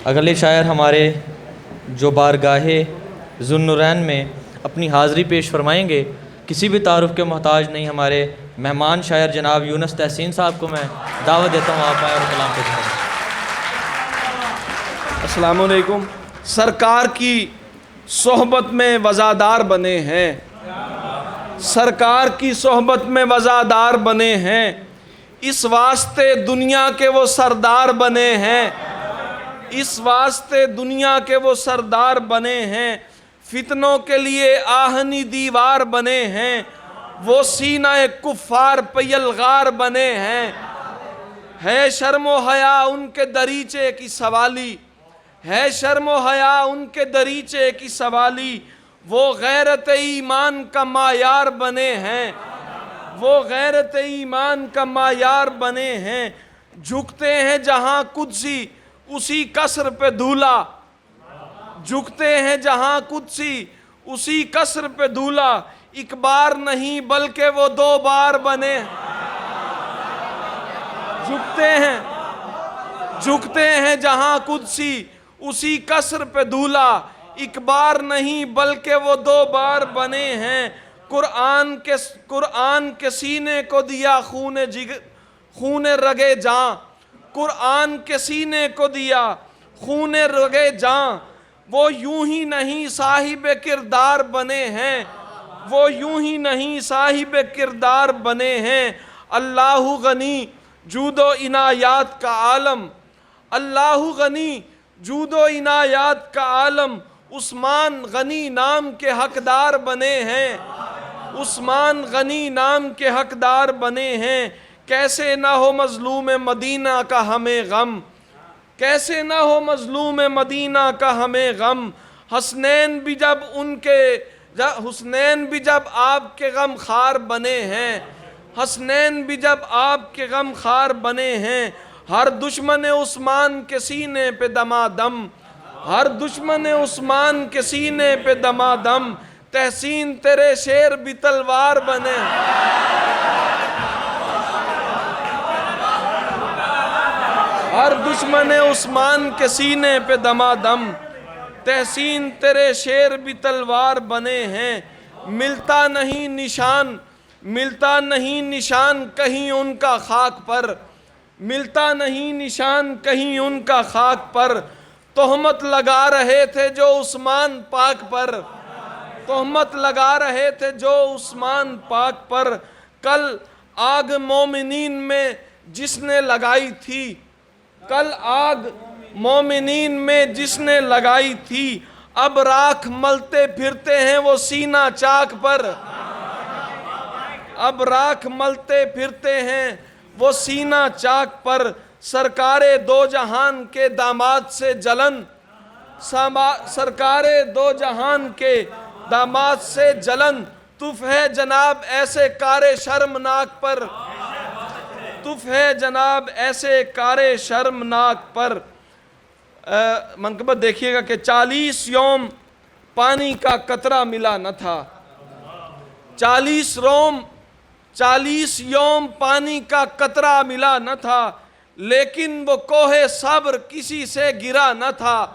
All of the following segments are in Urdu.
اگلے شاعر ہمارے جو بارگاہ ذوالنورین میں اپنی حاضری پیش فرمائیں گے، کسی بھی تعارف کے محتاج نہیں، ہمارے مہمان شاعر جناب یونس تحسین صاحب کو میں دعوت دیتا ہوں، آپ آئیں اور کلام پیش کریں۔ السلام علیکم۔ سرکار کی صحبت میں وزادار بنے ہیں، سرکار کی صحبت میں وزادار بنے ہیں، اس واسطے دنیا کے وہ سردار بنے ہیں، اس واسطے دنیا کے وہ سردار بنے ہیں، فتنوں کے لیے آہنی دیوار بنے ہیں، وہ سینہ کفار پہ یلغار بنے ہیں۔ ہے شرم و حیا ان کے دریچے کی سوالی، ہے شرم و حیا ان کے دریچے کی سوالی، وہ غیرت ایمان کا معیار بنے ہیں، وہ غیرت ایمان کا معیار بنے ہیں، جھکتے ہیں جہاں قدسی اسی کسر پہ دھولا، جھکتے ہیں جہاں قدسی اسی کسر پہ دھولا، ایک بار نہیں بلکہ وہ دو بار بنے ہیں، جھکتے ہیں جہاں قدسی اسی کسر پہ دھولا، ایک بار نہیں بلکہ وہ دو بار بنے ہیں۔ قرآن کے سینے کو دیا خون رگے جاں، قرآن کے سینے کو دیا خون رگے جاں، وہ یوں ہی نہیں صاحب کردار بنے ہیں، وہ یوں ہی نہیں صاحب کردار بنے ہیں۔ اللہ غنی جود و عنایات کا عالم، اللہ غنی جود و عنایات کا عالم، عثمان غنی نام کے حقدار بنے ہیں، عثمان غنی نام کے حقدار بنے ہیں۔ کیسے نہ ہو مظلوم مدینہ کا ہمیں غم، کیسے نہ ہو مظلوم مدینہ کا ہمیں غم، حسنین بھی جب آپ کے غم خار بنے ہیں، حسنین بھی جب آپ کے غم خار بنے ہیں۔ ہر دشمن عثمان کے سینے پہ دمادم، ہر دشمن عثمان کے سینے پہ دمادم، تحسین تیرے شیر بھی تلوار بنے ہیں، ہر دشمن عثمان کے سینے پہ دمادم، تحسین تیرے شیر بھی تلوار بنے ہیں۔ ملتا نہیں نشان کہیں ان کا خاک پر، ملتا نہیں نشان کہیں ان کا خاک پر، تہمت لگا رہے تھے جو عثمان پاک پر، تہمت لگا رہے تھے جو عثمان پاک پر، کل آگ مومنین میں جس نے لگائی تھی، کل آگ مومنین میں جس نے لگائی تھی، اب راکھ ملتے پھرتے ہیں وہ سینہ چاک پر، اب راکھ ملتے پھرتے ہیں وہ سینہ چاک پر، سرکار دو جہان کے داماد سے جلن، سرکار دو جہان کے داماد سے جلن، تف ہے جناب ایسے کار شرمناک پر، تف ہے جناب ایسے کار شرمناک پر۔ منقبت دیکھیے گا کہ 40 یوم پانی کا قطرہ ملا نہ تھا، 40 یوم پانی کا قطرہ ملا نہ تھا، لیکن وہ کوہ صبر کسی سے گرا نہ تھا،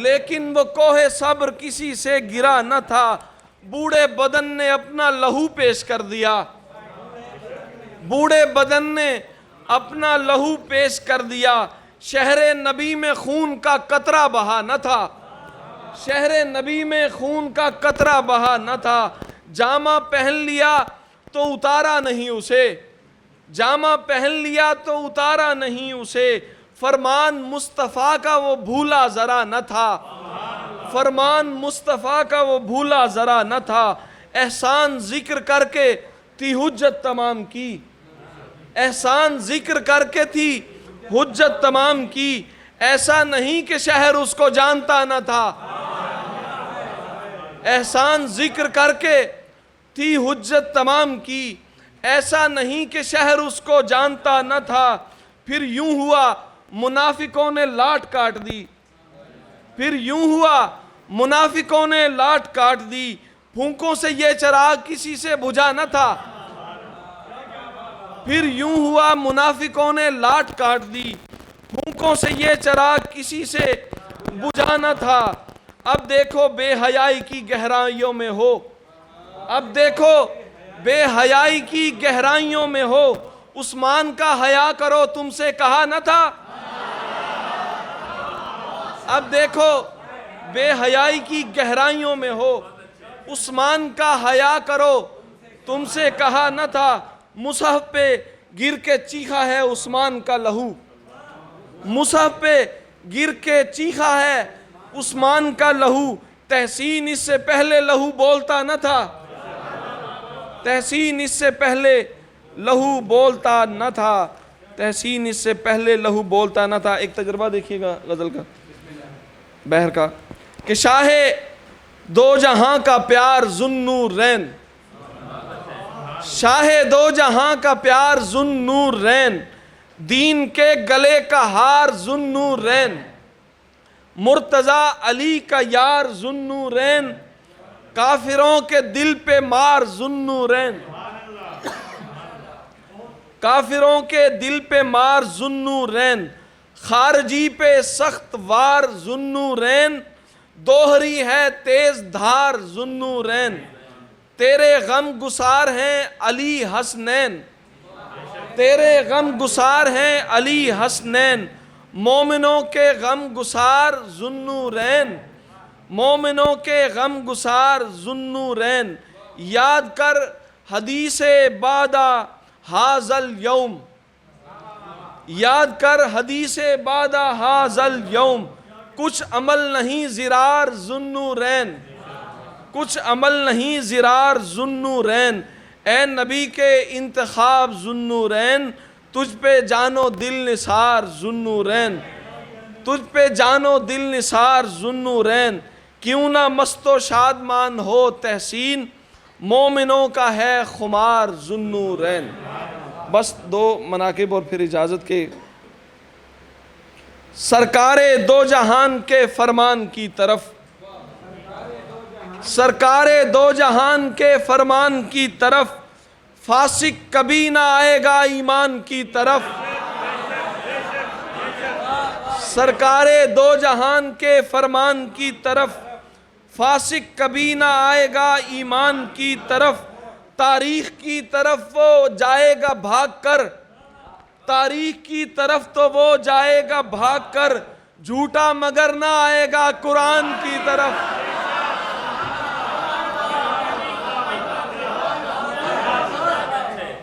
لیکن وہ کوہ صبر کسی سے گرا نہ تھا، بوڑھے بدن نے اپنا لہو پیش کر دیا، بوڑھے بدن نے اپنا لہو پیش کر دیا، شہر نبی میں خون کا قطرہ بہا نہ تھا، شہر نبی میں خون کا قطرہ بہا نہ تھا، جامہ پہن لیا تو اتارا نہیں اسے، جامہ پہن لیا تو اتارا نہیں اسے، فرمان مصطفیٰ کا وہ بھولا ذرا نہ تھا، فرمان مصطفیٰ کا وہ بھولا ذرا نہ تھا، احسان ذکر کر کے تھی حجت تمام کی، احسان ذکر کر کے تھی حجت تمام کی، ایسا نہیں کہ شہر اس کو جانتا نہ تھا، احسان ذکر کر کے تھی حجت تمام کی، ایسا نہیں کہ شہر اس کو جانتا نہ تھا، پھر یوں ہوا منافقوں نے لاٹ کاٹ دی، پھر یوں ہوا منافقوں نے لاٹ کاٹ دی، پھونکوں سے یہ چراغ کسی سے بجھا نہ تھا، پھر یوں ہوا منافقوں نے لاٹ کاٹ دی، پھونکوں سے یہ چراغ کسی سے بجھا نہ تھا، اب دیکھو بے حیائی کی گہرائیوں میں ہو، اب دیکھو بے حیائی کی گہرائیوں میں ہو، عثمان کا حیا کرو تم سے کہا نہ تھا، اب دیکھو بے حیائی کی گہرائیوں میں ہو، عثمان کا حیا کرو تم سے کہا نہ تھا، مصحف پہ گر کے چیخا ہے عثمان کا لہو، مصحف پہ گر کے چیخا ہے عثمان کا لہو، تحسین اس سے پہلے لہو بولتا نہ تھا، تحسین اس سے پہلے لہو بولتا نہ تھا، تحسین اس سے پہلے لہو بولتا نہ تھا۔ ایک تجربہ دیکھیے گا غزل کا، بحر کا، کہ شاہ دو جہاں کا پیار ذوالنورین، شاہ دو جہاں کا پیار ذوالنورین، دین کے گلے کا ہار ذوالنورین، مرتضی علی کا یار ذوالنورین، کافروں کے دل پہ مار ذوالنورین، کافروں کے دل پہ مار ذوالنورین، خارجی پہ سخت وار ذوالنورین، دوہری ہے تیز دھار ذوالنورین، تیرے غم گسار ہیں علی حسنین، تیرے غم گسار ہیں علی حسنین، مومنوں کے غم گسار ذوالنورین، مومنوں کے غم گسار ذوالنورین، یاد کر حدیث بعدہ ھذا الیوم، یاد کر حدیث بعدہ ھذا الیوم، کچھ عمل نہیں زرار ذوالنورین، کچھ عمل نہیں زرار ذوالنورین، اے نبی کے انتخاب ذوالنورین، تجھ پہ جان و دل نثار ذوالنورین، تجھ پہ جان و دل نثار ذوالنورین، کیوں نہ مست و شادمان ہو تحسین، مومنوں کا ہے خمار ذوالنورین۔ بس دو مناقب اور پھر اجازت کے۔ سرکار دو جہان کے فرمان کی طرف، سرکار دو جہان کے فرمان کی طرف، فاسق کبھی نہ آئے گا ایمان کی طرف، سرکار دو جہان کے فرمان کی طرف، فاسق کبھی نہ آئے گا ایمان کی طرف، تاریخ کی طرف وہ جائے گا بھاگ کر، تاریخ کی طرف تو وہ جائے گا بھاگ کر، جھوٹا مگر نہ آئے گا قرآن کی طرف،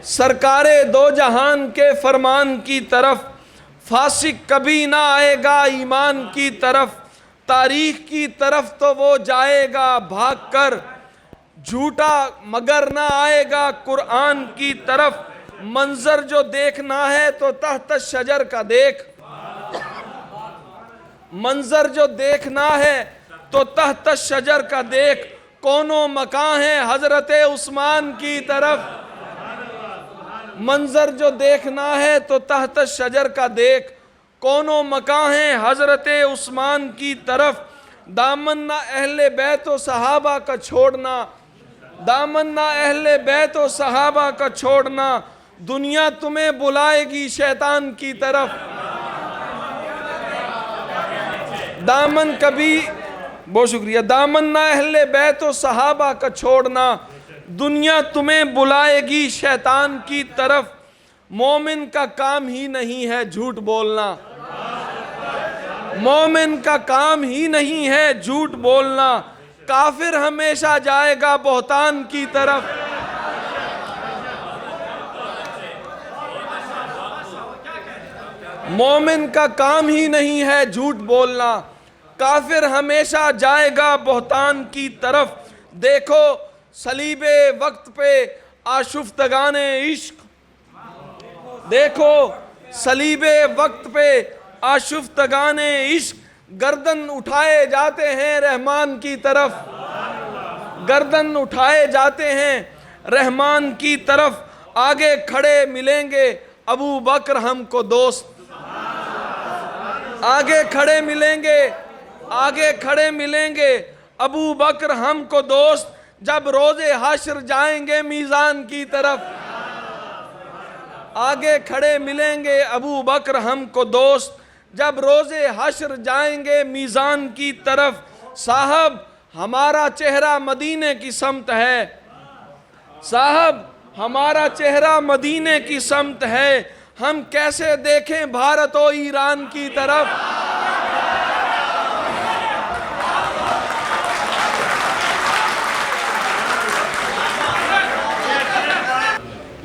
سرکار دو جہان کے فرمان کی طرف، فاسق کبھی نہ آئے گا ایمان کی طرف، تاریخ کی طرف تو وہ جائے گا بھاگ کر، جھوٹا مگر نہ آئے گا قرآن کی طرف، منظر جو دیکھنا ہے تو تحت شجر کا دیکھ، منظر جو دیکھنا ہے تو تحت شجر کا دیکھ، کون و مکان ہے حضرت عثمان کی طرف، منظر جو دیکھنا ہے تو تحت شجر کا دیکھ، کون و مکان ہے حضرت عثمان کی طرف، دامن نہ اہل بیت و صحابہ کا چھوڑنا، دامن نہ اہل بیت و صحابہ کا چھوڑنا، دنیا تمہیں بلائے گی شیطان کی طرف، دامن کبھی، بہت شکریہ، دامن نہ اہل بیت و صحابہ کا چھوڑنا، دنیا تمہیں بلائے گی شیطان کی طرف، مومن کا کام ہی نہیں ہے جھوٹ بولنا، مومن کا کام ہی نہیں ہے جھوٹ بولنا، کافر ہمیشہ جائے گا بہتان کی طرف، مومن کا کام ہی نہیں ہے جھوٹ بولنا، کافر ہمیشہ جائے گا بہتان کی طرف، دیکھو صلیب وقت پہ آشفتگان عشق، دیکھو صلیب وقت پہ آشفتگان عشق، گردن اٹھائے جاتے ہیں رحمان کی طرف، گردن اٹھائے جاتے ہیں رحمان کی طرف، آگے کھڑے ملیں گے ابو بکر ہم کو دوست، آگے کھڑے ملیں گے، آگے کھڑے ملیں گے ابو بکر ہم کو دوست، جب روز حشر جائیں گے میزان کی طرف، آگے کھڑے ملیں گے ابو بکر ہم کو دوست، جب روز حشر جائیں گے میزان کی طرف، صاحب ہمارا چہرہ مدینے کی سمت ہے، صاحب ہمارا چہرہ مدینے کی سمت ہے، ہم کیسے دیکھیں بھارت و ایران کی طرف۔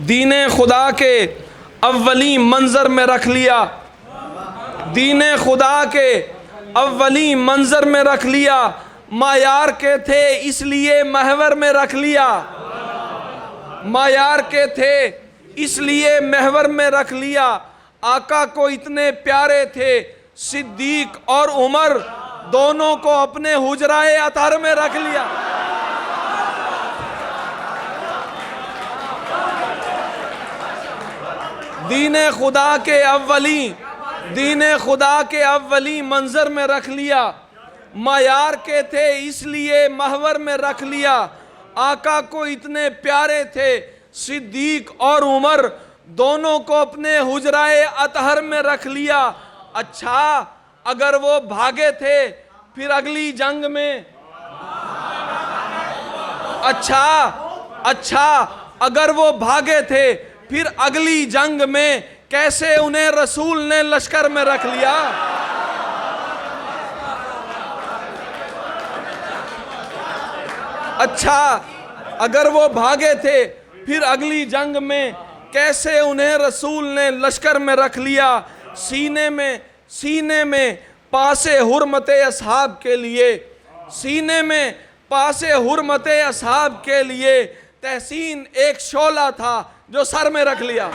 دین خدا کے اولی منظر میں رکھ لیا، دین خدا کے اولی منظر میں رکھ لیا، معیار کے تھے اس لیے محور میں رکھ لیا، معیار کے تھے اس لیے محور میں رکھ لیا، آقا کو اتنے پیارے تھے صدیق اور عمر، دونوں کو اپنے حجرائے اطہر میں رکھ لیا۔ دین خدا کے اولی منظر میں رکھ لیا، معیار کے تھے اس لیے محور میں رکھ لیا، آقا کو اتنے پیارے تھے صدیق اور عمر، دونوں کو اپنے حجرائے اطہر میں رکھ لیا۔ اچھا اگر وہ بھاگے تھے پھر اگلی جنگ میں، اچھا اگر وہ بھاگے تھے پھر اگلی جنگ میں کیسے انہیں رسول نے لشکر میں رکھ لیا؟ اچھا اگر وہ بھاگے تھے پھر اگلی جنگ میں کیسے انہیں رسول نے لشکر میں رکھ لیا؟ سینے میں پاس حرمت اصحاب کے لیے، سینے میں پاس حرمت اصحاب کے لیے تحسین ایک شعلہ تھا جو سر میں رکھ لیا۔